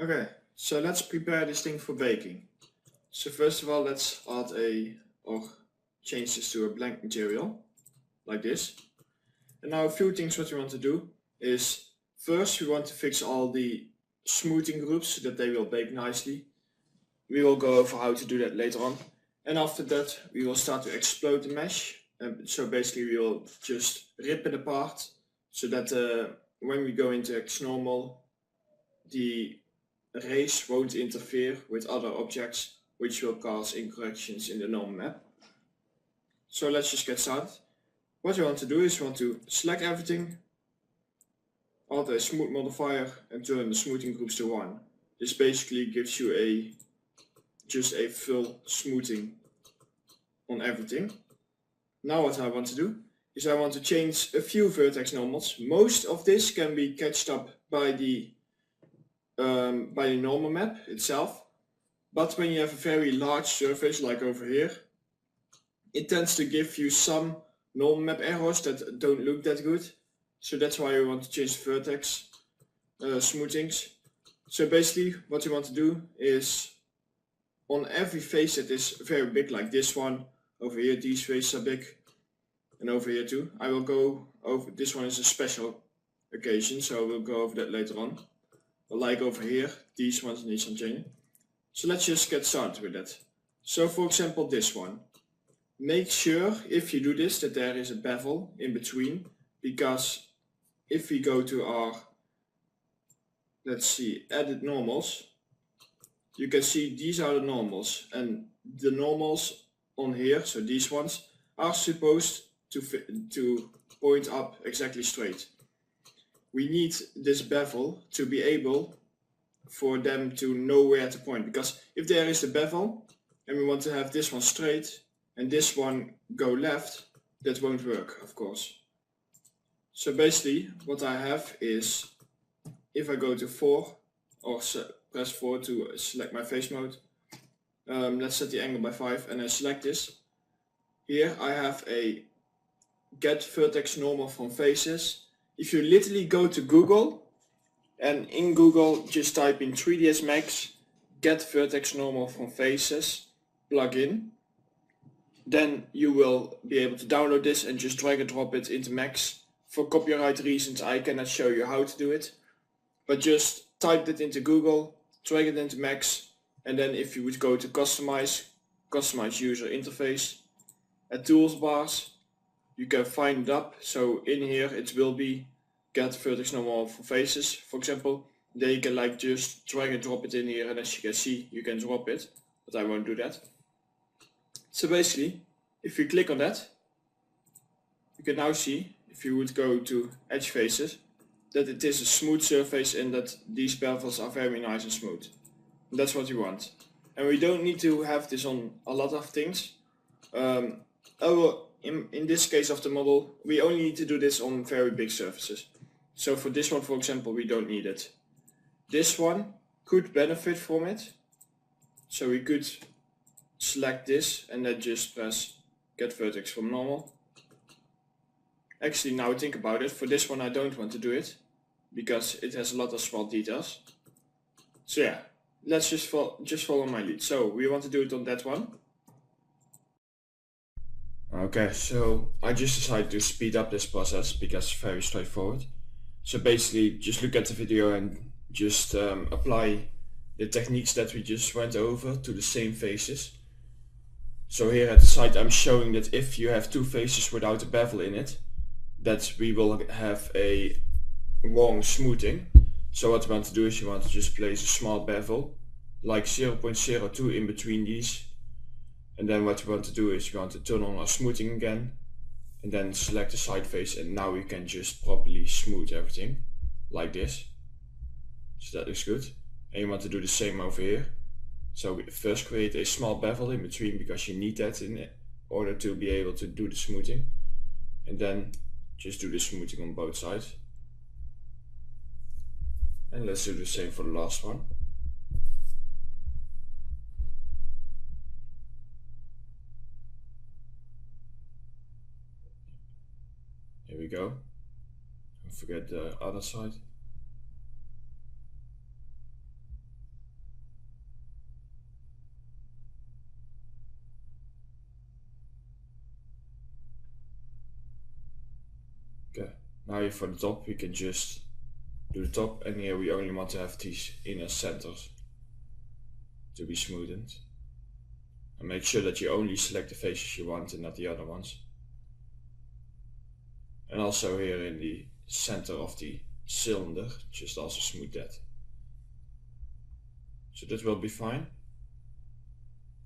Okay, so let's prepare this thing for baking. So first of all, let's add or change this to a blank material, like this. And now a few things what we want to do is, first we want to fix all the smoothing groups so that they will bake nicely. We will go over how to do that later on. And after that, we will start to explode the mesh. So basically we will just rip it apart so that when we go into X normal, the rays won't interfere with other objects, which will cause incorrections in the normal map. So let's just get started. What you want to do is you want to select everything, add a smooth modifier and turn the smoothing groups to 1. This basically gives you just a full smoothing on everything. Now what I want to do is I want to change a few vertex normals. Most of this can be catched up by the normal map itself, but when you have a very large surface like over here, it tends to give you some normal map errors that don't look that good. So that's why we want to change the vertex smoothings. So basically what you want to do is on every face that is very big, like this one, over here these faces are big, and over here too. I will go over, this one is a special occasion, so we'll go over that later on. But like over here, these ones need some changing. So let's just get started with that. So for example this one. Make sure if you do this that there is a bevel in between, because if we go to our, let's see, edit normals, you can see these are the normals, and the normals on here, so these ones, are supposed to point up exactly straight. We need this bevel to be able for them to know where to point, because if there is the bevel and we want to have this one straight and this one go left, that won't work, of course. So basically what I have is, if I go to 4 or press 4 to select my face mode, let's set the angle by 5 and I select this. Here I have a get vertex normal from faces. If you literally go to Google and in Google just type in 3ds Max get vertex normal from faces plugin, then you will be able to download this and just drag and drop it into Max. For copyright reasons I cannot show you how to do it, but just type it into Google, drag it into Max, and then if you would go to customize user interface, at tools bars, you can find it up. So in here it will be get vertex normal for faces, for example. Then you can like just drag and drop it in here, and as you can see you can drop it, but I won't do that. So basically if you click on that, you can now see, if you would go to edge faces, that it is a smooth surface and that these bevels are very nice and smooth. And that's what you want. And we don't need to have this on a lot of things. In this case of the model, we only need to do this on very big surfaces. So for this one, for example, we don't need it. This one could benefit from it. So we could select this and then just press get vertex from normal. Actually, now I think about it, for this one I don't want to do it, because it has a lot of small details. So yeah, let's just follow my lead. So we want to do it on that one. Okay, so I just decided to speed up this process because it's very straightforward. So basically just look at the video and just apply the techniques that we just went over to the same faces. So here at the side I'm showing that if you have two faces without a bevel in it, that we will have a wrong smoothing. So what you want to do is you want to just place a small bevel, like 0.02 in between these. And then what you want to do is you want to turn on our smoothing again, and then select the side face, and now you can just properly smooth everything, like this. So that looks good. And you want to do the same over here. So we first create a small bevel in between, because you need that in order to be able to do the smoothing. And then just do the smoothing on both sides. And let's do the same for the last one. Here we go. Don't forget the other side. Okay, now here for the top we can just do the top, and here we only want to have these inner centers to be smoothened. And make sure that you only select the faces you want and not the other ones. And also here in the center of the cylinder, just also smooth that. So that will be fine.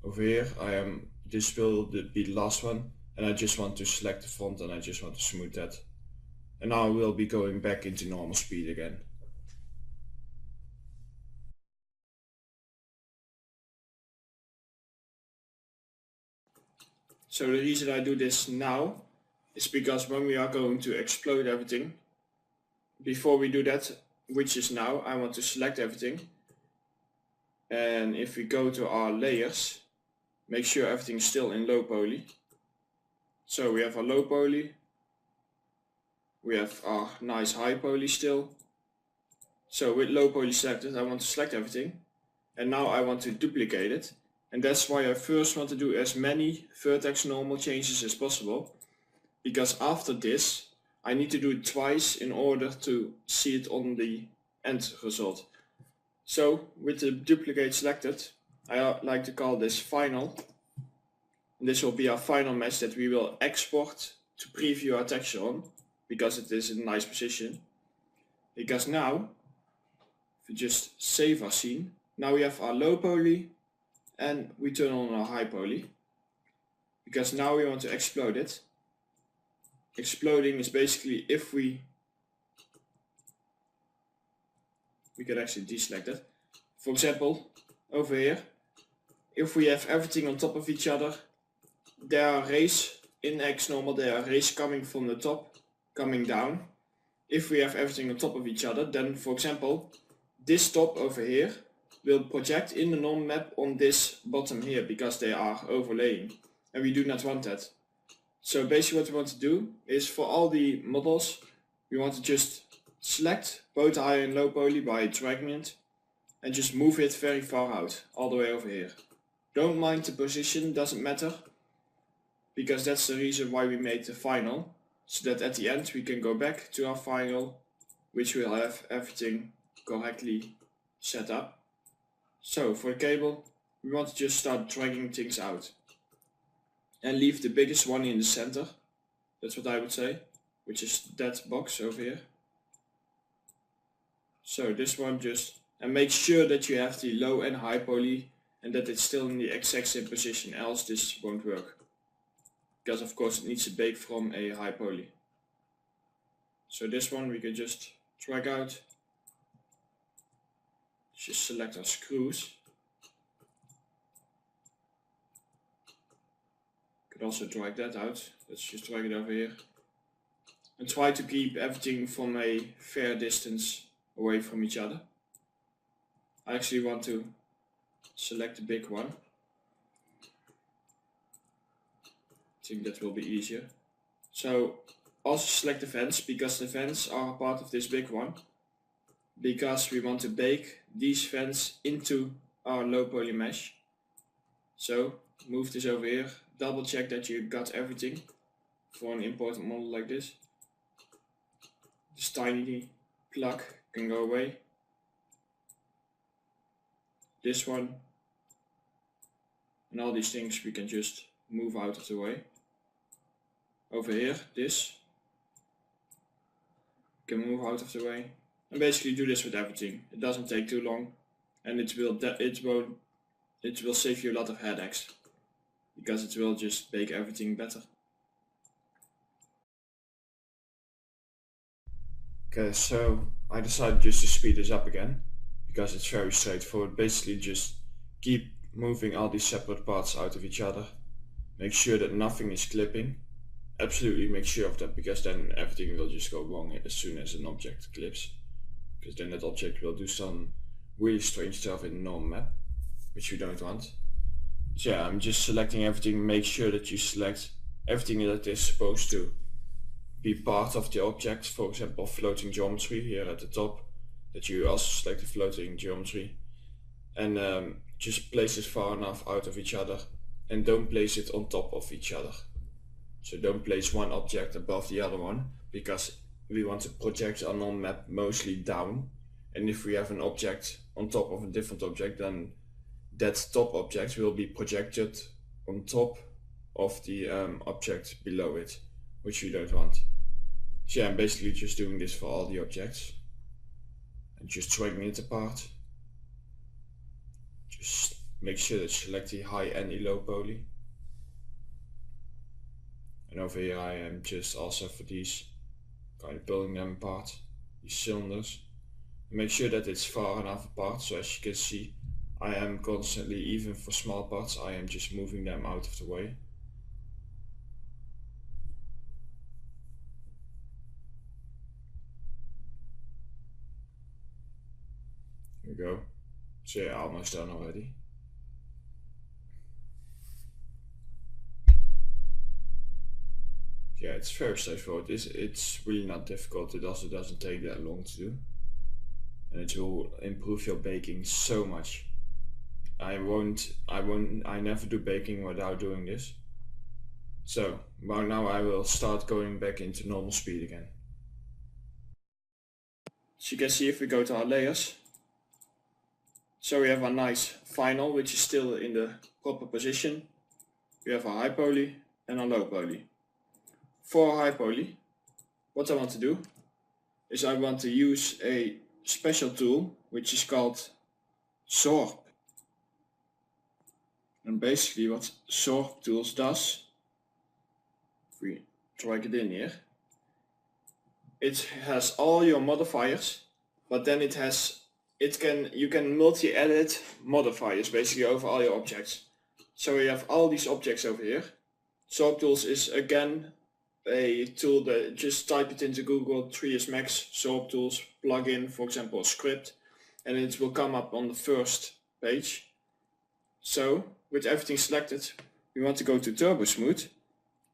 Over here this will be the last one, and I just want to select the front and I just want to smooth that. And now I will be going back into normal speed again. So the reason I do this now is because when we are going to explode everything, before we do that, which is now, I want to select everything. And if we go to our layers, make sure everything's still in low poly. So we have our low poly, we have our nice high poly still. So with low poly selected, I want to select everything, and now I want to duplicate it. And that's why I first want to do as many vertex normal changes as possible, because after this I need to do it twice in order to see it on the end result. So with the duplicate selected, I like to call this final. And this will be our final mesh that we will export to preview our texture on, because it is in a nice position. Because now, if we just save our scene, now we have our low poly and we turn on our high poly. Because now we want to explode it. Exploding is basically if we can actually deselect it. For example, over here, if we have everything on top of each other, there are rays in X normal, there are rays coming from the top, coming down. If we have everything on top of each other, then for example, this top over here will project in the normal map on this bottom here, because they are overlaying, and we do not want that. So basically what we want to do is, for all the models, we want to just select both high and low poly by dragging it and just move it very far out, all the way over here. Don't mind the position, doesn't matter, because that's the reason why we made the final, so that at the end we can go back to our final, which will have everything correctly set up. So for the cable, we want to just start dragging things out and leave the biggest one in the center. That's what I would say, which is that box over here. So this one just, and make sure that you have the low and high poly and that it's still in the exact same position, else this won't work. Because of course it needs to bake from a high poly. So this one we can just drag out. Just select our screws. Could also drag that out. Let's just drag it over here. And try to keep everything from a fair distance away from each other. I actually want to select the big one. I think that will be easier. So also select the vents, because the vents are part of this big one. Because we want to bake these vents into our low poly mesh. So move this over here, double check that you got everything for an important model like this. This tiny plug can go away. This one and all these things we can just move out of the way. Over here, this can move out of the way. And basically do this with everything. It doesn't take too long, and it will save you a lot of headaches, because it will just bake everything better. Okay, so I decided just to speed this up again, because it's very straightforward. Basically just keep moving all these separate parts out of each other. Make sure that nothing is clipping. Absolutely make sure of that, because then everything will just go wrong as soon as an object clips. Because then that object will do some really strange stuff in the normal map, which we don't want. So yeah, I'm just selecting everything. Make sure that you select everything that is supposed to be part of the object. For example, floating geometry here at the top, that you also select the floating geometry. And just place it far enough out of each other, and don't place it on top of each other. So don't place one object above the other one, because we want to project our normal map mostly down, and if we have an object on top of a different object, then that top object will be projected on top of the object below it, which we don't want. So yeah, I'm basically just doing this for all the objects and just dragging it apart. Just make sure that you select the high and the low poly. And over here I am just also for these kind of building them apart, these cylinders. Make sure that it's far enough apart, so as you can see I am constantly, even for small parts, I am just moving them out of the way. Here we go. So yeah, almost done already. Yeah, it's very straightforward. It's really not difficult. It also doesn't take that long to do. And it will improve your baking so much. I never do baking without doing this. So, well, now I will start going back into normal speed again. So you can see if we go to our layers. So we have a nice final, which is still in the proper position. We have a high poly and a low poly. For high poly, what I want to do is I want to use a special tool which is called Zorp. And basically what Zorp tools does, if we drag it in here, it has all your modifiers, but then you can multi-edit modifiers basically over all your objects. So we have all these objects over here. Zorp tools is again a tool that just type it into Google 3ds Max Zorp tools plugin, for example a script, and it will come up on the first page. So with everything selected, we want to go to Turbo Smooth,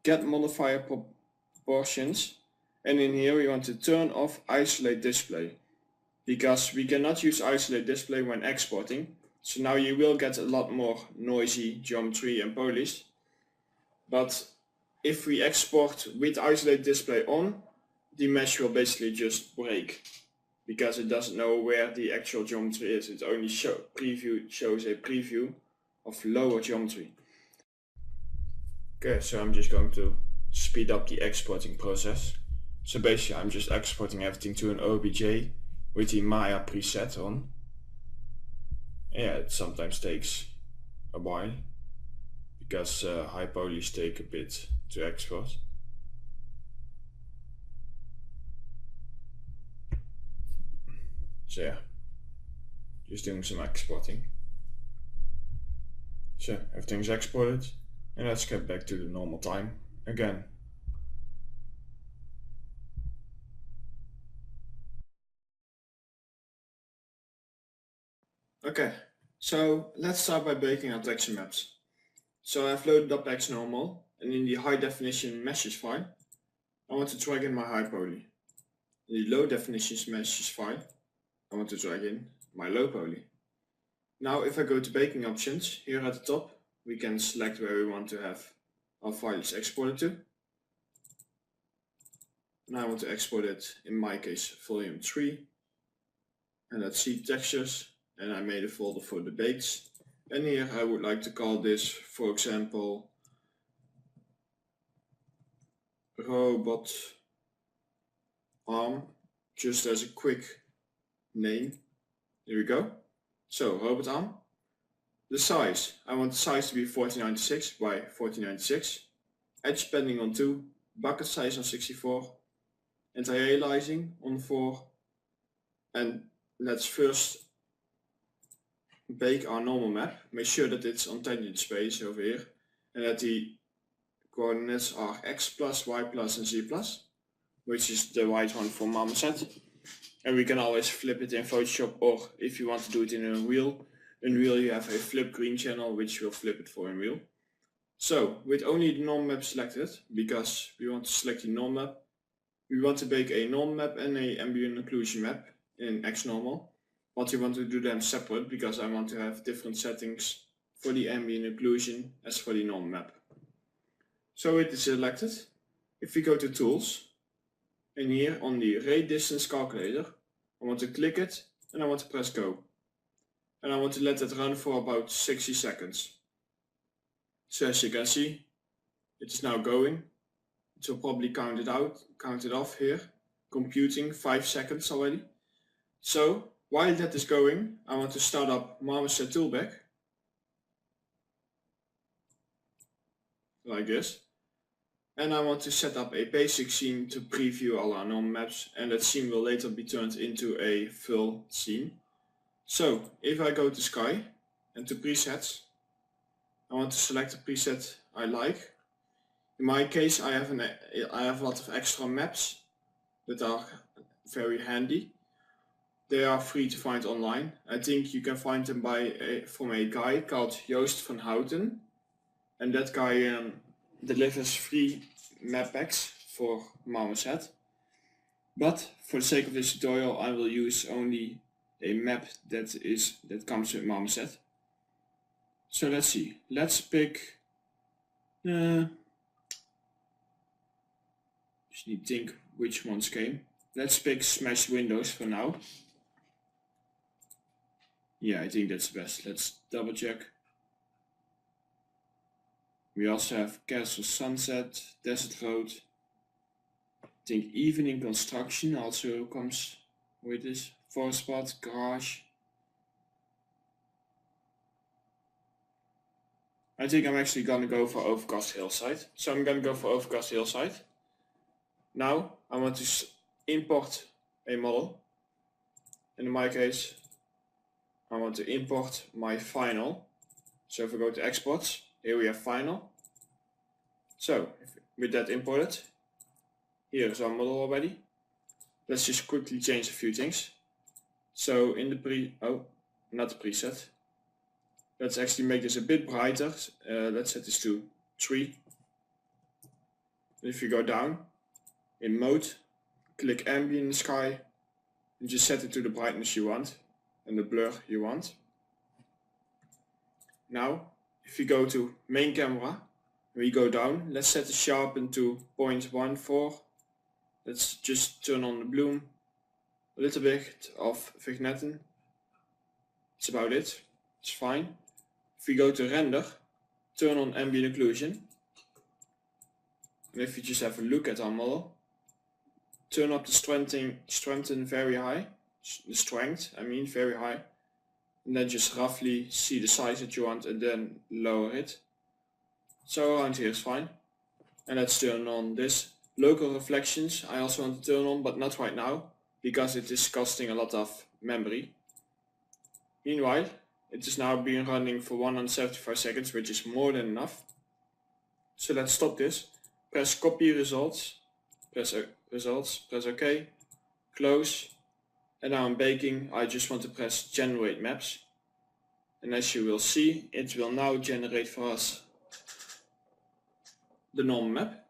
get modifier proportions, and in here we want to turn off isolate display, because we cannot use isolate display when exporting. So now you will get a lot more noisy geometry and polys, but if we export with isolate display on, the mesh will basically just break, because it doesn't know where the actual geometry is. It only shows a preview of lower geometry. Okay, so I'm just going to speed up the exporting process. So basically I'm just exporting everything to an OBJ with the Maya preset on. Yeah, it sometimes takes a while, because high polys take a bit to export. So yeah, just doing some exporting. So everything's exported, and let's get back to the normal time again. Okay, so let's start by baking our texture maps. So I've loaded up XNormal, and in the high definition meshes file, I want to drag in my high poly. In the low definition meshes file, I want to drag in my low poly. Now if I go to baking options, here at the top, we can select where we want to have our files exported to. And I want to export it, in my case, volume 3. And let's see textures, and I made a folder for the bakes. And here I would like to call this, for example, robot arm, just as a quick name. Here we go. So robot arm. The size, I want the size to be 4096 by 4096. Edge padding on 2, bucket size on 64, anti-aliasing on 4. And let's first bake our normal map. Make sure that it's on tangent space over here, and that the coordinates are x plus, y plus and z plus, which is the right one for Marmoset. And we can always flip it in Photoshop, or if you want to do it in Unreal, you have a flip green channel which will flip it for Unreal. So with only the norm map selected, because we want to select the norm map, we want to bake a norm map and a ambient occlusion map in XNormal. But we want to do them separate, because I want to have different settings for the ambient occlusion as for the norm map. So it is selected. If we go to tools, And here on the rate distance calculator, I want to click it and I want to press go. And I want to let it run for about 60 seconds. So as you can see, it is now going. It will probably count it off here, computing 5 seconds already. So while that is going, I want to start up Marmoset Toolbag, like this. And I want to set up a basic scene to preview all our normal maps, and that scene will later be turned into a full scene. So if I go to Sky and to presets, I want to select a preset I like. In my case, I have a lot of extra maps that are very handy. They are free to find online. I think you can find them from a guy called Joost van Houten, and that guy delivers free map packs for Marmoset. But for the sake of this tutorial, I will use only a map that comes with Marmoset. So let's see. Let's pick. Just need to think which ones came. Let's pick Smashed Windows for now. Yeah, I think that's best. Let's double check. We also have Castle Sunset, Desert Road. I think Evening Construction also comes with this. Forest Spot, Garage. I think I'm actually gonna go for Overcast Hillside. So I'm gonna go for Overcast Hillside. Now I want to import a model. And in my case, I want to import my final. So if I go to exports, here we have final. So with that imported, here is our model already. Let's just quickly change a few things. So in the not the preset. Let's actually make this a bit brighter. Let's set this to 3. If you go down in mode, click ambient in the sky and just set it to the brightness you want and the blur you want. Now if you go to main camera, we go down, let's set the sharpen to 0.14. Let's just turn on the bloom, a little bit of vignetten. That's about it. It's fine. If we go to render, turn on ambient occlusion. And if you just have a look at our model, turn up the strength very high. The strength, very high. And then just roughly see the size that you want and then lower it. So around here is fine. And let's turn on this. Local reflections I also want to turn on, but not right now, because it is costing a lot of memory. Meanwhile, it is now being running for 175 seconds, which is more than enough. So let's stop this. Press copy results. Press OK. Close. And now I'm baking. I just want to press generate maps. And as you will see, it will now generate for us the normal map.